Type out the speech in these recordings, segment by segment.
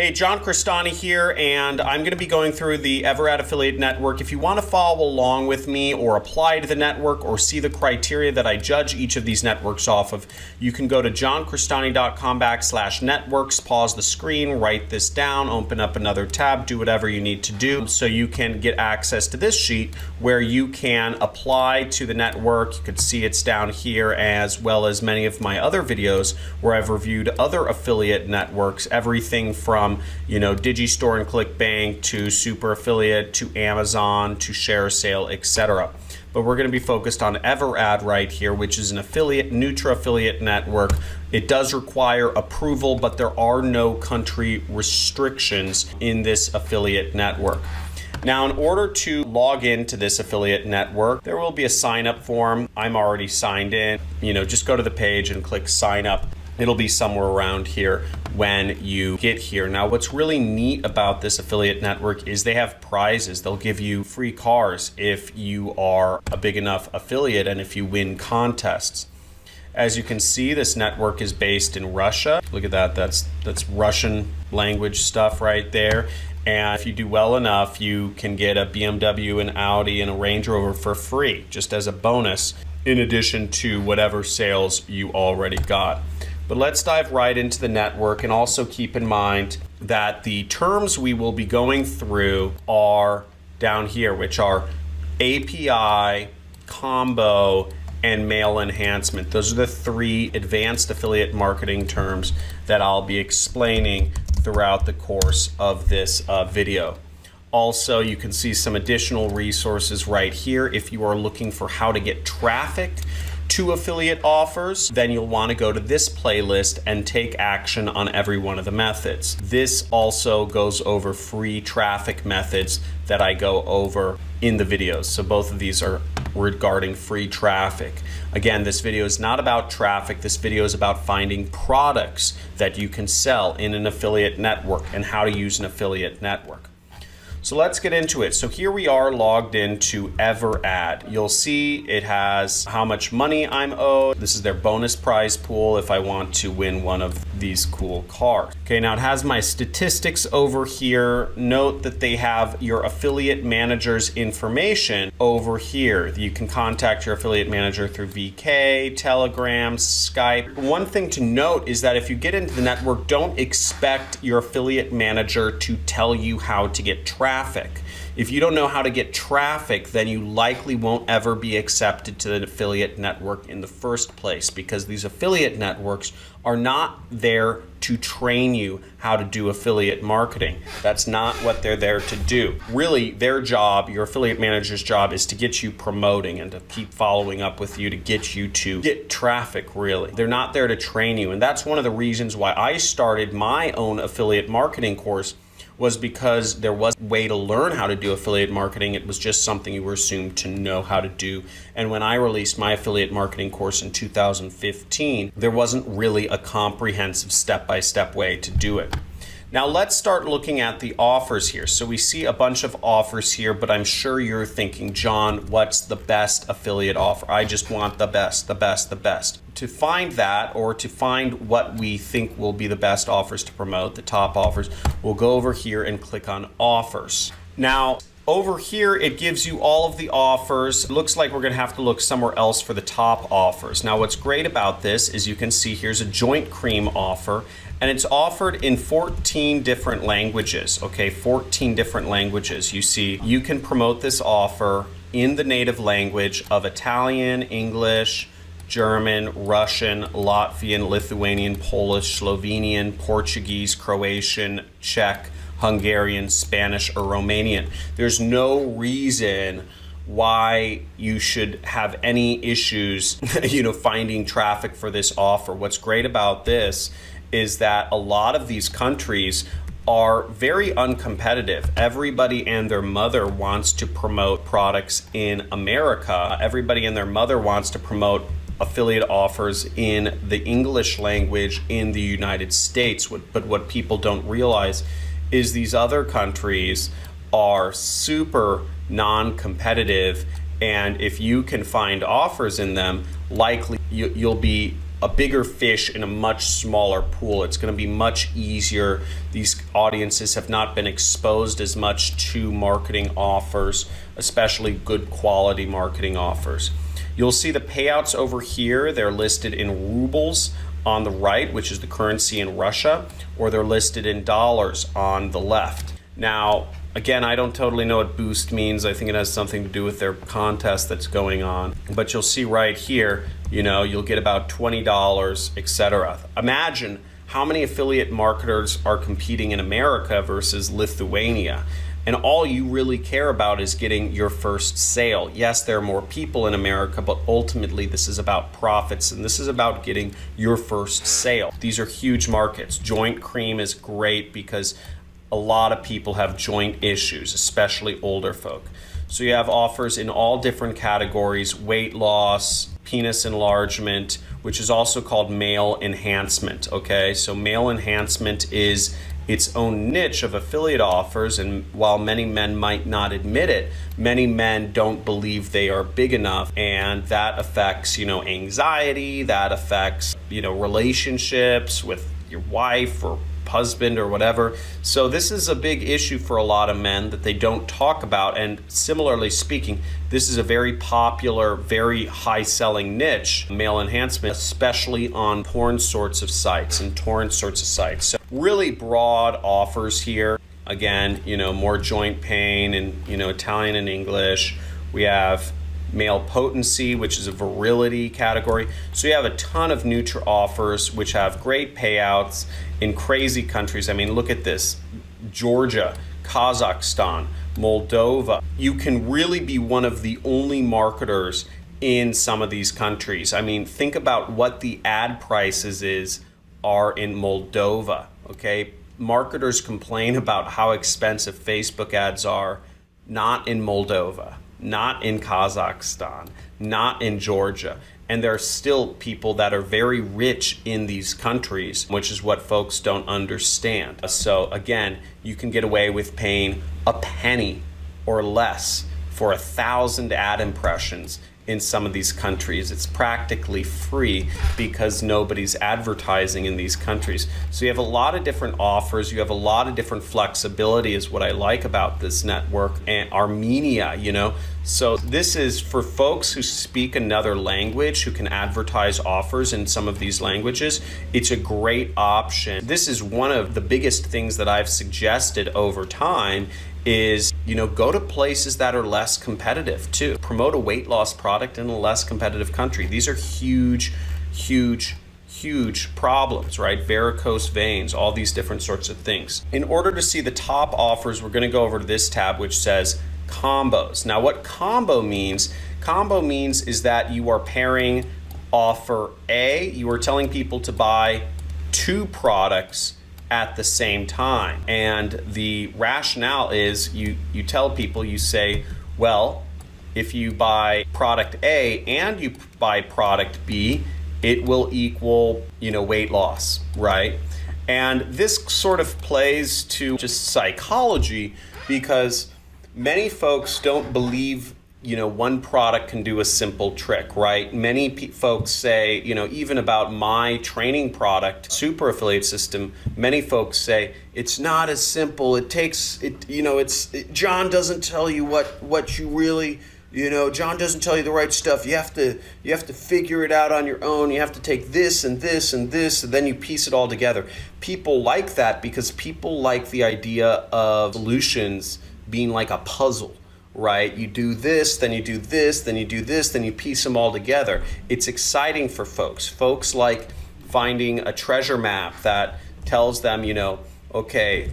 Hey, John Cristani here, and I'm going to be going through the EverAd Affiliate Network. If you want to follow along with me or apply to the network or see the criteria that I judge each of these networks off of, you can go to johncristani.com/networks, pause the screen, write this down, open up another tab, do whatever you need to do so you can get access to this sheet where you can apply to the network. You can see it's down here, as well as many of my other videos where I've reviewed other affiliate networks, everything from Digistore and Clickbank to Super Affiliate to Amazon to ShareSale, etc. But we're going to be focused on EverAd right here, which is an affiliate, neutral affiliate network. It does require approval, but there are no country restrictions in this affiliate network. Now, in order to log into this affiliate network, there will be a sign up form. I'm already signed in. Just go to the page and click sign up. It'll be somewhere around here when you get here. Now, what's really neat about this affiliate network is they have prizes. They'll give you free cars if you are a big enough affiliate and if you win contests. As you can see, this network is based in Russia. Look at that, that's Russian language stuff right there. And if you do well enough, you can get a BMW, an Audi, and a Range Rover for free, just as a bonus, in addition to whatever sales you already got. But let's dive right into the network, and also keep in mind that the terms we will be going through are down here, which are API, combo, and mail enhancement. Those are the three advanced affiliate marketing terms that I'll be explaining throughout the course of this video. Also, you can see some additional resources right here. If you are looking for how to get traffic to affiliate offers, then you'll want to go to this playlist and take action on every one of the methods. This also goes over free traffic methods that I go over in the videos. So both of these are regarding free traffic. Again, this video is not about traffic. This video is about finding products that you can sell in an affiliate network and how to use an affiliate network. So let's get into it. So here we are logged into EverAd. You'll see it has how much money I'm owed. This is their bonus prize pool if I want to win one of these cool cars. Okay, now it has my statistics over here. Note that they have your affiliate manager's information over here. You can contact your affiliate manager through VK, Telegram, Skype. One thing to note is that if you get into the network, don't expect your affiliate manager to tell you how to get traffic. If you don't know how to get traffic, then you likely won't ever be accepted to the affiliate network in the first place, because these affiliate networks are not there to train you how to do affiliate marketing. That's not what they're there to do. Really, their job, your affiliate manager's job, is to get you promoting and to keep following up with you to get you to get traffic, really. They're not there to train you. And that's one of the reasons why I started my own affiliate marketing course, was because there was a way to learn how to do affiliate marketing. It was just something you were assumed to know how to do. And when I released my affiliate marketing course in 2015, there wasn't really a comprehensive step-by-step way to do it. Now let's start looking at the offers here. So we see a bunch of offers here, but I'm sure you're thinking, John, what's the best affiliate offer? I just want the best, the best, the best. To find that, or to find what we think will be the best offers to promote, the top offers, we'll go over here and click on offers. Now, over here, it gives you all of the offers. It looks like we're gonna have to look somewhere else for the top offers. Now, what's great about this is you can see here's a joint cream offer, and it's offered in 14 different languages, okay? 14 different languages. You see, you can promote this offer in the native language of Italian, English, German, Russian, Latvian, Lithuanian, Polish, Slovenian, Portuguese, Croatian, Czech, Hungarian, Spanish, or Romanian. There's no reason why you should have any issues finding traffic for this offer. What's great about this is that a lot of these countries are very uncompetitive. Everybody and their mother wants to promote products in America. Everybody and their mother wants to promote affiliate offers in the English language in the United States. But what people don't realize is these other countries are super non-competitive, and if you can find offers in them, likely you'll be a bigger fish in a much smaller pool. It's going to be much easier. These audiences have not been exposed as much to marketing offers, especially good quality marketing offers. You'll see the payouts over here. They're listed in rubles on the right, which is the currency in Russia, or they're listed in dollars on the left. Now, again, I don't totally know what boost means. I think it has something to do with their contest that's going on. But you'll see right here, you'll get about $20, etc. Imagine how many affiliate marketers are competing in America versus Lithuania. And all you really care about is getting your first sale. Yes, there are more people in America, but ultimately this is about profits, and this is about getting your first sale. These are huge markets. Joint cream is great because a lot of people have joint issues, especially older folk. So you have offers in all different categories: weight loss, penis enlargement, which is also called male enhancement, okay? So male enhancement is its own niche of affiliate offers, and while many men might not admit it, many men don't believe they are big enough, and that affects, anxiety, that affects, relationships with your wife or husband or whatever. So this is a big issue for a lot of men that they don't talk about, and similarly speaking, this is a very popular, very high selling niche, male enhancement, especially on porn sorts of sites and torrent sorts of sites. So really broad offers here. Again, more joint pain and Italian and English. We have male potency, which is a virility category. So you have a ton of Nutra offers which have great payouts in crazy countries. I mean, look at this: Georgia, Kazakhstan, Moldova. You can really be one of the only marketers in some of these countries. I mean, think about what the ad prices are in Moldova, okay? Marketers complain about how expensive Facebook ads are, not in Moldova, not in Kazakhstan, not in Georgia. And there are still people that are very rich in these countries, which is what folks don't understand. So again, you can get away with paying a penny or less for 1,000 ad impressions in some of these countries. It's practically free because nobody's advertising in these countries. So you have a lot of different offers. You have a lot of different flexibility is what I like about this network. And Armenia, So this is for folks who speak another language, who can advertise offers in some of these languages. It's a great option. This is one of the biggest things that I've suggested over time is, go to places that are less competitive too. Promote a weight loss product in a less competitive country. These are huge, huge, huge problems, right? Varicose veins, all these different sorts of things. In order to see the top offers, we're going to go over to this tab which says combos. Now what combo means is that you are pairing offer A, you are telling people to buy 2 products at the same time. And the rationale is you tell people, you say, well, if you buy product A and you buy product B, it will equal, weight loss, right? And this sort of plays to just psychology because many folks don't believe one product can do a simple trick, right? Many folks say, even about my training product, Super Affiliate System, many folks say it's not as simple. It takes, John doesn't tell you what you really, John doesn't tell you the right stuff. You have to figure it out on your own. You have to take this and this and this, and then you piece it all together. People like that because people like the idea of solutions being like a puzzle. Right? You do this, then you do this, then you do this, then you piece them all together. It's exciting for folks. Folks like finding a treasure map that tells them, okay,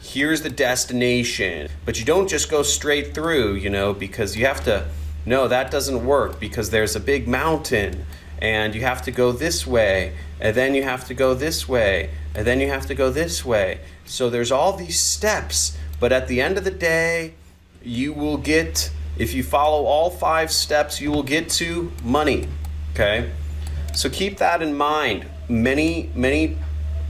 here's the destination, but you don't just go straight through, because you have to, no, that doesn't work because there's a big mountain and you have to go this way, and then you have to go this way, and then you have to go this way. So there's all these steps, but at the end of the day, you will get, if you follow all 5 steps, you will get to money, okay? So keep that in mind. Many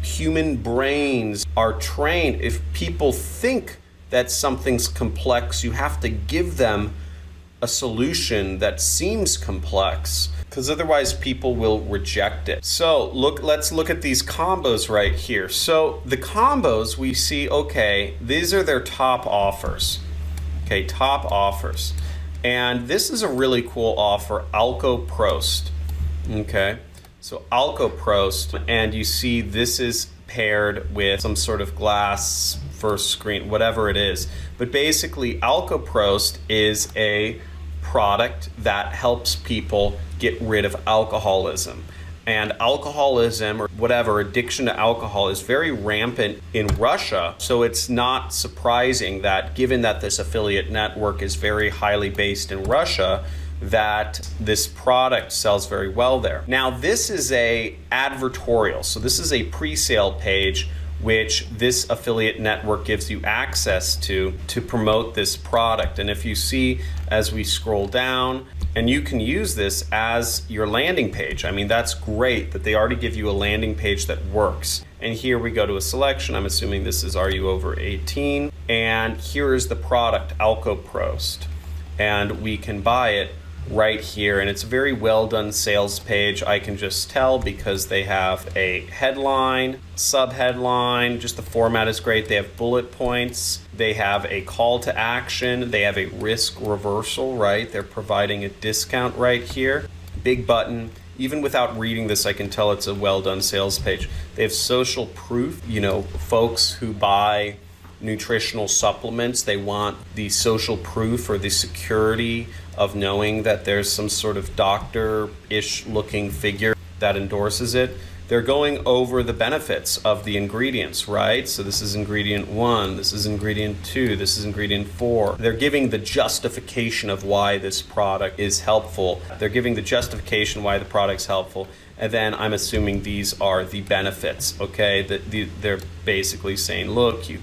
human brains are trained. If people think that something's complex, you have to give them a solution that seems complex, because otherwise people will reject it. So let's look at these combos right here. So the combos, we see, okay, these are their top offers. Okay, top offers. And this is a really cool offer, Alco Prost. Okay, so Alco Prost, and you see this is paired with some sort of glass first screen, whatever it is. But basically, Alco Prost is a product that helps people get rid of alcoholism. And alcoholism, or whatever, addiction to alcohol, is very rampant in Russia. So it's not surprising that, given that this affiliate network is very highly based in Russia, that this product sells very well there. Now, this is a advertorial. So this is a pre-sale page which this affiliate network gives you access to promote this product. And if you see, as we scroll down, and you can use this as your landing page. I mean, that's great that they already give you a landing page that works. And here we go to a selection. I'm assuming this is, are you over 18? And here is the product, Alco Prost. And we can buy it right here, and it's a very well done sales page. I can just tell because they have a headline, sub-headline, just the format is great. They have bullet points, they have a call to action, they have a risk reversal, right? They're providing a discount right here, big button. Even without reading this, I can tell it's a well done sales page. They have social proof, you know, folks who buy nutritional supplements, they want the social proof or the security of knowing that there's some sort of doctor-ish looking figure that endorses it. They're going over the benefits of the ingredients, right? So this is ingredient 1, this is ingredient 2, this is ingredient 4. They're giving the justification of why this product is helpful. They're giving the justification why the product's helpful. And then I'm assuming these are the benefits, okay? They're basically saying, look, you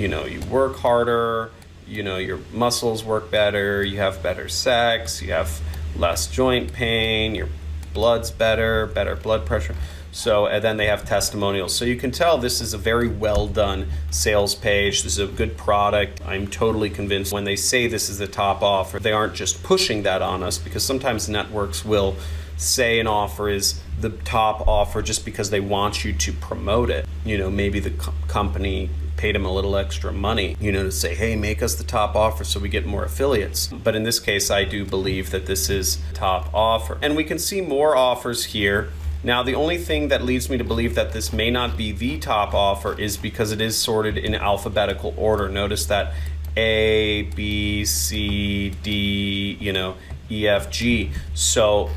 know, you work harder, you know, your muscles work better, you have better sex, you have less joint pain, your blood's better blood pressure. So, and then they have testimonials. So you can tell this is a very well done sales page. This is a good product. I'm totally convinced when they say this is the top offer, they aren't just pushing that on us, because sometimes networks will say an offer is the top offer just because they want you to promote it. You know, maybe the company paid them a little extra money, you know, to say, hey, make us the top offer so we get more affiliates. But in this case, I do believe that this is top offer. And we can see more offers here. Now, the only thing that leads me to believe that this may not be the top offer is because it is sorted in alphabetical order. Notice that A, B, C, D, you know, E, F, G. So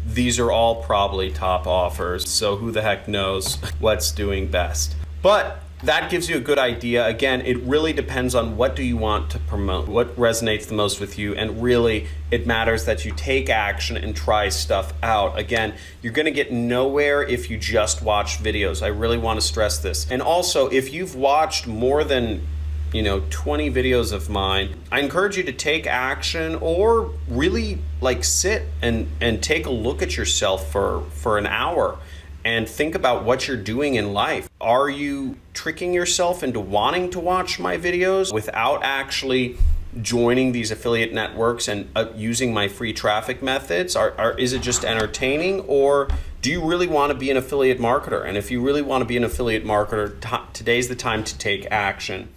these are all probably top offers. So who the heck knows what's doing best. But that gives you a good idea. Again, it really depends on what do you want to promote, what resonates the most with you, and really it matters that you take action and try stuff out. Again, you're gonna get nowhere if you just watch videos. I really wanna stress this. And also, if you've watched more than 20 videos of mine, I encourage you to take action, or really like sit and take a look at yourself for an hour and think about what you're doing in life. Are you tricking yourself into wanting to watch my videos without actually joining these affiliate networks and using my free traffic methods? Is it just entertaining, or do you really want to be an affiliate marketer? And if you really want to be an affiliate marketer, today's the time to take action.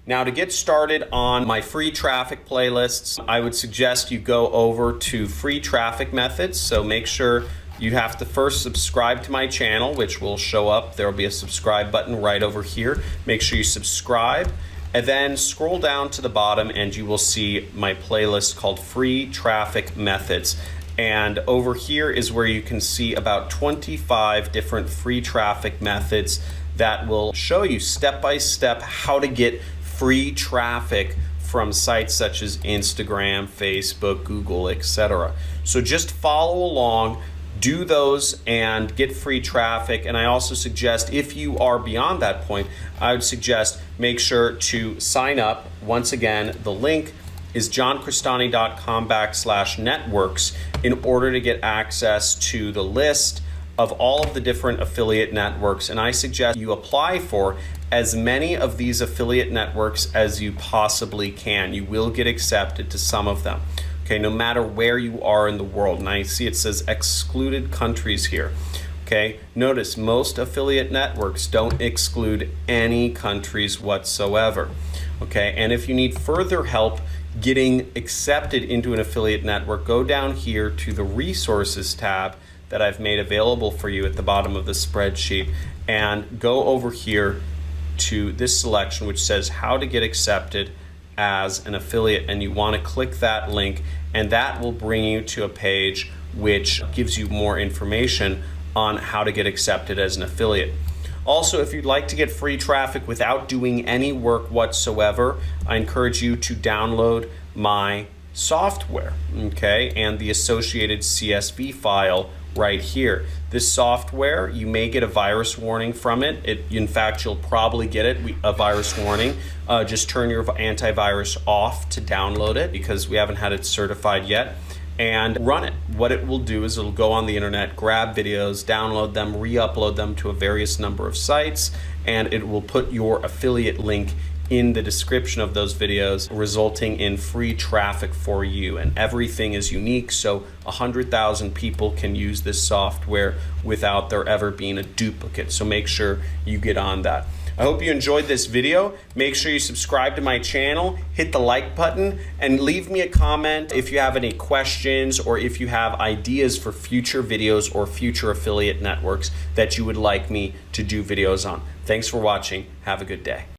Now, to get started on my free traffic playlists, I would suggest you go over to free traffic methods. So make sure you have to first subscribe to my channel, which will show up. There will be a subscribe button right over here. Make sure you subscribe, and then scroll down to the bottom and you will see my playlist called Free Traffic Methods. And over here is where you can see about 25 different free traffic methods that will show you step by step how to get free traffic from sites such as Instagram, Facebook, Google, etc. So just follow along, do those and get free traffic. And I also suggest, if you are beyond that point, I would suggest make sure to sign up. Once again, the link is johncristani.com/networks in order to get access to the list of all of the different affiliate networks. And I suggest you apply for as many of these affiliate networks as you possibly can. You will get accepted to some of them. okay, no matter where you are in the world. And I see it says excluded countries here. Okay, notice most affiliate networks don't exclude any countries whatsoever. Okay, and if you need further help getting accepted into an affiliate network, go down here to the resources tab that I've made available for you at the bottom of the spreadsheet, and go over here to this selection which says how to get accepted as an affiliate, and you want to click that link, and that will bring you to a page which gives you more information on how to get accepted as an affiliate. Also, if you'd like to get free traffic without doing any work whatsoever, I encourage you to download my software, okay, and the associated CSV file right here. This software, you may get a virus warning from it. In fact, you'll probably get a virus warning. Just turn your antivirus off to download it because we haven't had it certified yet, and run it. What it will do is it'll go on the internet, grab videos, download them, re-upload them to a various number of sites, and it will put your affiliate link in the description of those videos, resulting in free traffic for you. And everything is unique, so 100,000 people can use this software without there ever being a duplicate. So make sure you get on that. I hope you enjoyed this video. Make sure you subscribe to my channel, hit the like button, and leave me a comment if you have any questions or if you have ideas for future videos or future affiliate networks that you would like me to do videos on. Thanks for watching. Have a good day.